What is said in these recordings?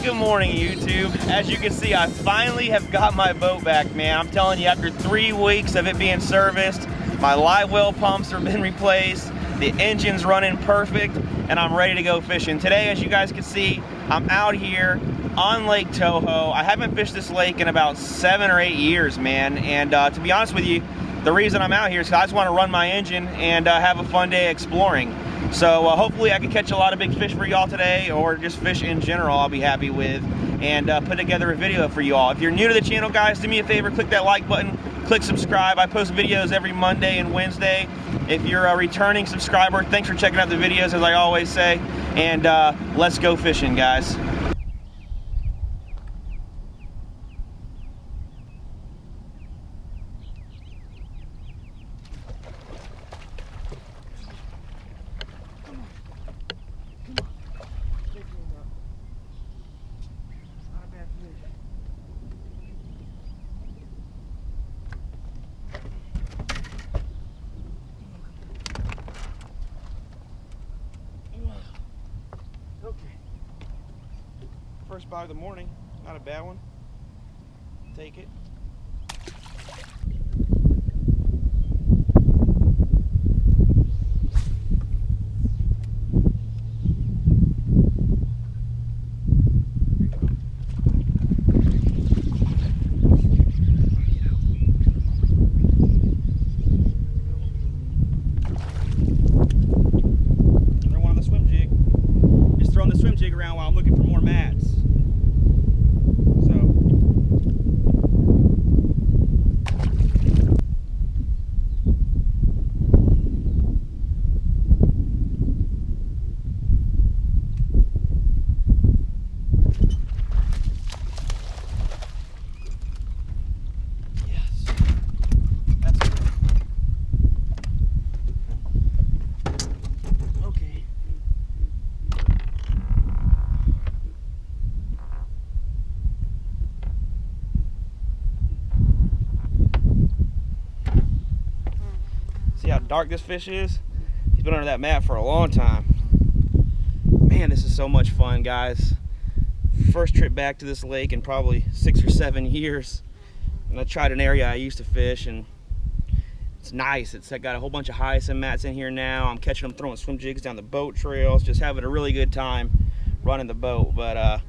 Good morning, YouTube. As you can see, I finally have got my boat back, man. I'm telling you, after 3 weeks of it being serviced, my live well pumps have been replaced, the engine's running perfect, and I'm ready to go fishing. Today, as you guys can see, I'm out here on Lake Toho. I haven't fished this lake in about 7 or 8 years, man. And to be honest with you, the reason I'm out here is because I just want to run my engine and have a fun day exploring. So hopefully I can catch a lot of big fish for y'all today, or just fish in general I'll be happy with, and put together a video for you all. If you're new to the channel, guys, do me a favor, click that like button, click subscribe. I post videos every Monday and Wednesday. If you're a returning subscriber, thanks for checking out the videos, as I always say, and let's go fishing, guys. First bite of the morning, not a bad one. Take it. Another one on the swim jig. Just throwing the swim jig around while I'm looking for more mats. See how dark this fish is? He's been under that mat for a long time. Man, this is so much fun, guys. First trip back to this lake in probably 6 or 7 years. And I tried an area I used to fish, and it's nice. It's got a whole bunch of hyacinth mats in here now. I'm catching them throwing swim jigs down the boat trails, just having a really good time running the boat. But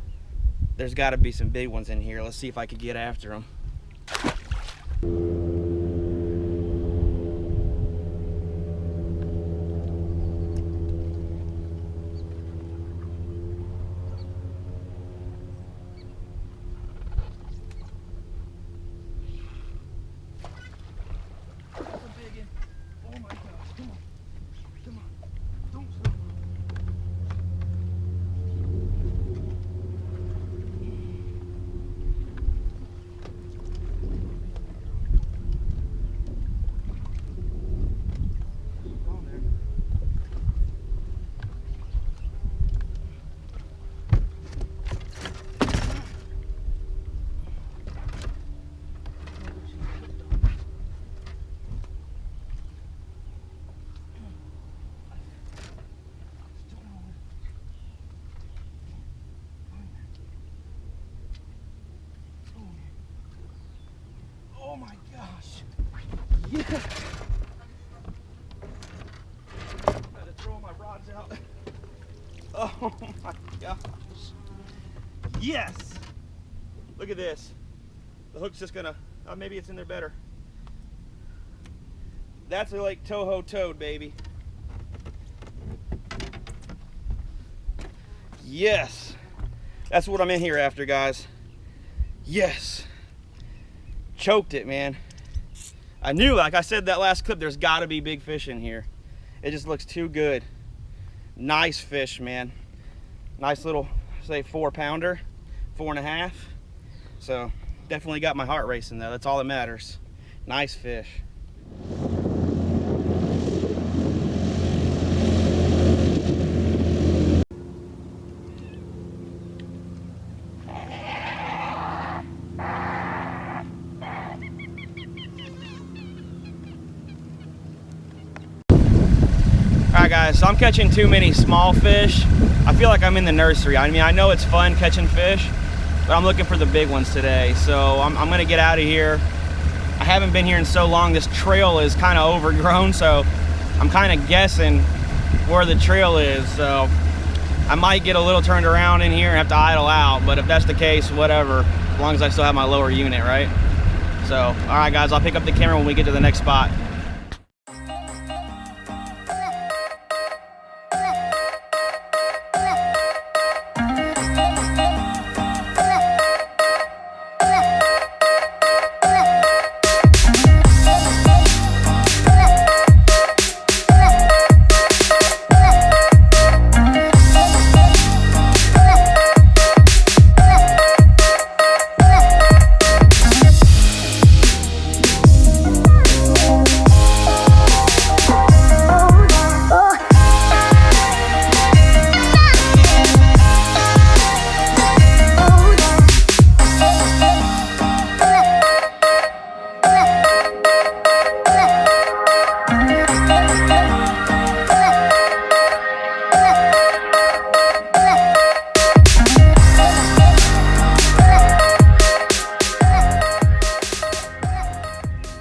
there's got to be some big ones in here. Let's see if I could get after them. Oh my gosh. Yeah. Got to throw my rods out. Oh my gosh. Yes. Look at this. The hook's just gonna, oh, maybe it's in there better. That's a Lake Toho toad, baby. Yes. That's what I'm in here after, guys. Yes. Choked it, man. I knew, like I said that last clip, there's got to be big fish in here. It just looks too good. Nice fish, man. Nice little, say, 4-pounder, 4.5. So definitely got my heart racing though. That's all that matters. Nice fish. All right, guys, so I'm catching too many small fish. I feel like I'm in the nursery. I mean, I know it's fun catching fish, but I'm looking for the big ones today. So I'm gonna get out of here. I haven't been here in so long. This trail is kind of overgrown, so I'm kind of guessing where the trail is. So I might get a little turned around in here and have to idle out, but if that's the case, whatever, as long as I still have my lower unit, right? So, all right, guys, I'll pick up the camera when we get to the next spot.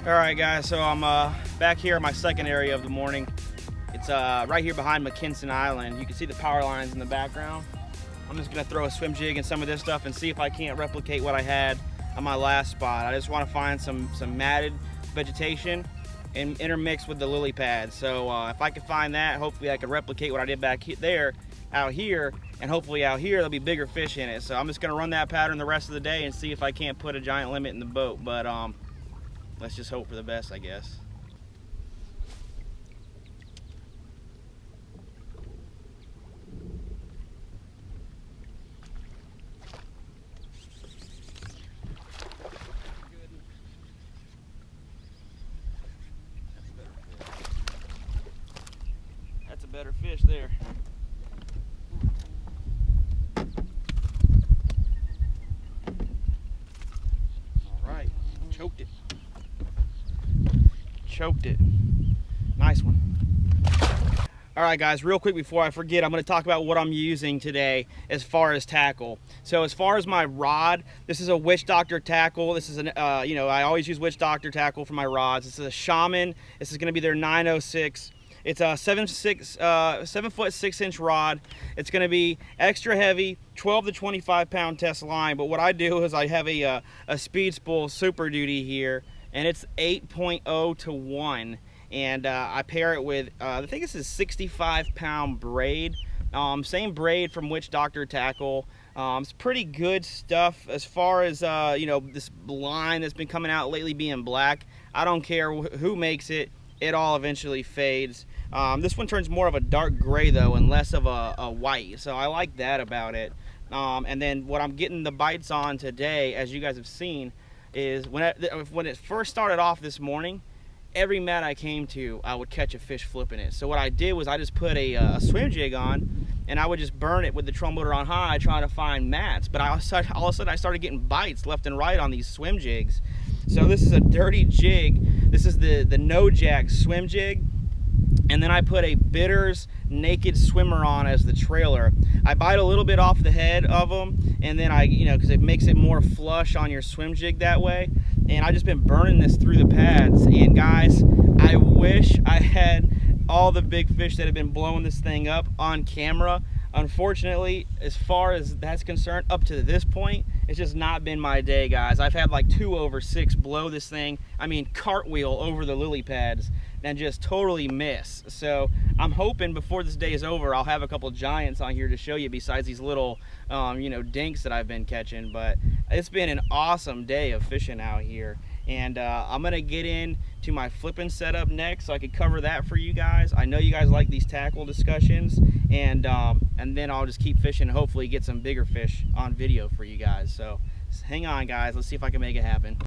Alright guys, so I'm back here in my second area of the morning. It's right here behind McKinson Island. You can see the power lines in the background. I'm just going to throw a swim jig in some of this stuff and see if I can't replicate what I had on my last spot. I just want to find some matted vegetation and intermix with the lily pads. So if I can find that, hopefully I can replicate what I did back there, out here, and hopefully out here there'll be bigger fish in it. So I'm just going to run that pattern the rest of the day and see if I can't put a giant limit in the boat. But let's just hope for the best, I guess. That's a better fish there. All right, choked it. Choked it. Nice one. All right guys, real quick before I forget, I'm going to talk about what I'm using today as far as tackle. So as far as my rod, this is a Witch Doctor tackle. This is an you know, I always use Witch Doctor tackle for my rods. This is a Shaman. This is going to be their 906. It's a 7 foot 6 inch rod. It's going to be extra heavy, 12 to 25 pound test line. But what I do is I have a Speed Spool Super Duty here, and it's 8.0 to 1. And I pair it with, I think this is 65 pound braid. Same braid from Witch Doctor tackle. It's pretty good stuff as far as, you know, this line that's been coming out lately being black. I don't care who makes it, it all eventually fades. This one turns more of a dark gray though and less of a white, so I like that about it. And then what I'm getting the bites on today, as you guys have seen, is when it first started off this morning, every mat I came to, I would catch a fish flipping it. So what I did was I just put a swim jig on, and I would just burn it with the trolling motor on high, trying to find mats. But all of a sudden I started getting bites left and right on these swim jigs. So this is a dirty jig. This is the No Jack swim jig. And then I put a Bitters Naked Swimmer on as the trailer. I bite a little bit off the head of them, and then you know, because it makes it more flush on your swim jig that way. And I've just been burning this through the pads. And guys, I wish I had all the big fish that have been blowing this thing up on camera. Unfortunately, as far as that's concerned, up to this point, it's just not been my day, guys. I've had like 2 over 6 blow this thing, I mean cartwheel over the lily pads, and just totally miss. So I'm hoping before this day is over, I'll have a couple giants on here to show you besides these little, you know, dinks that I've been catching. But it's been an awesome day of fishing out here. And I'm gonna get into my flipping setup next so I can cover that for you guys. I know you guys like these tackle discussions, and then I'll just keep fishing and hopefully get some bigger fish on video for you guys. So hang on guys, let's see if I can make it happen.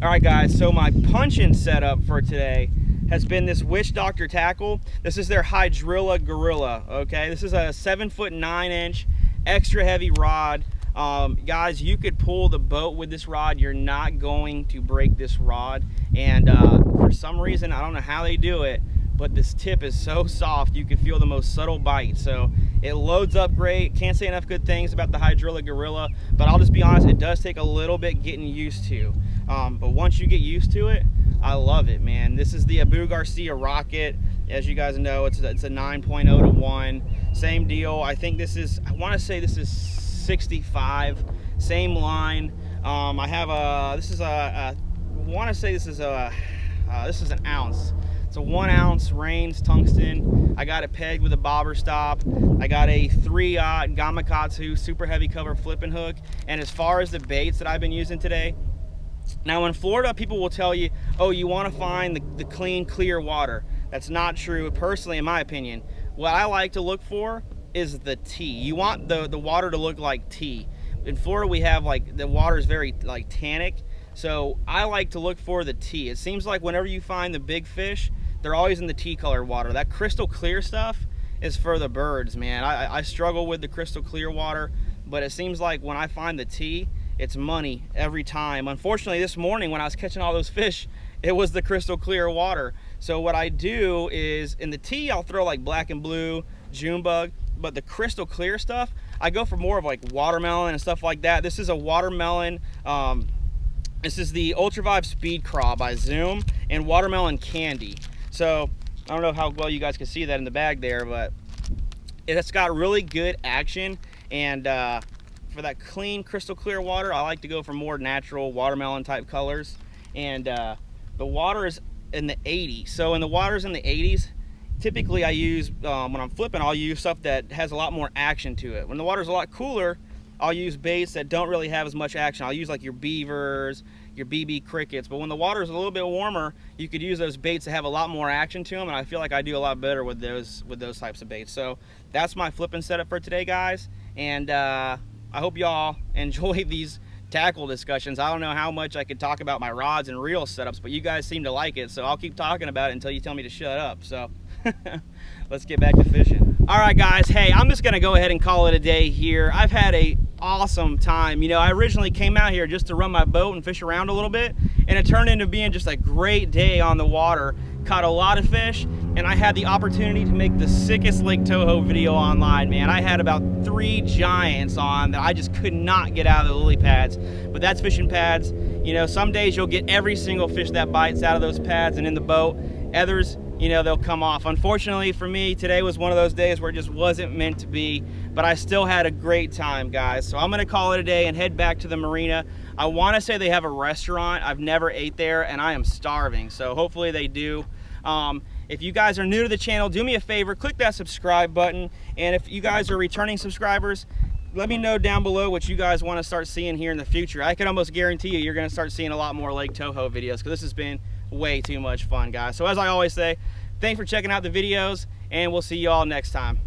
All right guys, so my punching setup for today has been this Witch Doctor tackle. This is their Hydrilla Gorilla, okay? This is a 7'9" extra heavy rod. Guys, you could pull the boat with this rod. You're not going to break this rod. And for some reason, I don't know how they do it, but this tip is so soft, you can feel the most subtle bite. So it loads up great. Can't say enough good things about the Hydrilla Gorilla, but I'll just be honest, it does take a little bit getting used to. But once you get used to it, I love it, man. This is the Abu Garcia Rocket. As you guys know, it's a 9.0 to 1. Same deal. I think this is, I want to say this is 65. Same line. I have a, this is a I want to say this is an ounce. It's a 1 ounce Rains tungsten. I got it pegged with a bobber stop. I got a 3/0 Gamakatsu super heavy cover flipping hook. And as far as the baits that I've been using today, now in Florida, people will tell you, oh, you want to find the clean, clear water. That's not true, personally, in my opinion. What I like to look for is the tea. You want the water to look like tea. In Florida, we have like, the water is very like tannic. So I like to look for the tea. It seems like whenever you find the big fish, they're always in the tea colored water. That crystal clear stuff is for the birds, man. I struggle with the crystal clear water, but it seems like when I find the tea, it's money every time. Unfortunately, this morning when I was catching all those fish, it was the crystal clear water. So what I do is, in the tea, I'll throw like black and blue, June bug, but the crystal clear stuff, I go for more of like watermelon and stuff like that. This is a watermelon, this is the Ultravive Speed Craw by Zoom, and watermelon candy. So I don't know how well you guys can see that in the bag there, but it's got really good action. And for that clean crystal clear water, I like to go for more natural watermelon type colors. And the water is in the 80s. So when the water's in the 80s, typically I use, when I'm flipping, I'll use stuff that has a lot more action to it. When the water's a lot cooler, I'll use baits that don't really have as much action. I'll use like your beavers, your BB crickets. But when the water is a little bit warmer, you could use those baits that have a lot more action to them, and I feel like I do a lot better with those types of baits. So that's my flipping setup for today, guys. And I hope y'all enjoy these tackle discussions. I don't know how much I could talk about my rods and reel setups, but you guys seem to like it, so I'll keep talking about it until you tell me to shut up. So let's get back to fishing. All right, guys. Hey, I'm just gonna go ahead and call it a day here. I've had a awesome time. You know, I originally came out here just to run my boat and fish around a little bit, and it turned into being just a great day on the water. Caught a lot of fish, and I had the opportunity to make the sickest Lake Toho video online, man. I had about 3 giants on that I just could not get out of the lily pads. But that's fishing pads. You know, some days you'll get every single fish that bites out of those pads and in the boat. Others, you know, they'll come off. Unfortunately for me, today was one of those days where it just wasn't meant to be, but I still had a great time, guys. So I'm gonna call it a day and head back to the marina. I wanna say they have a restaurant. I've never ate there, and I am starving, so hopefully they do. If you guys are new to the channel, do me a favor, click that subscribe button. And if you guys are returning subscribers, let me know down below what you guys want to start seeing here in the future. I can almost guarantee you're going to start seeing a lot more Lake Toho videos, because this has been way too much fun, guys. So as I always say, thanks for checking out the videos, and we'll see you all next time.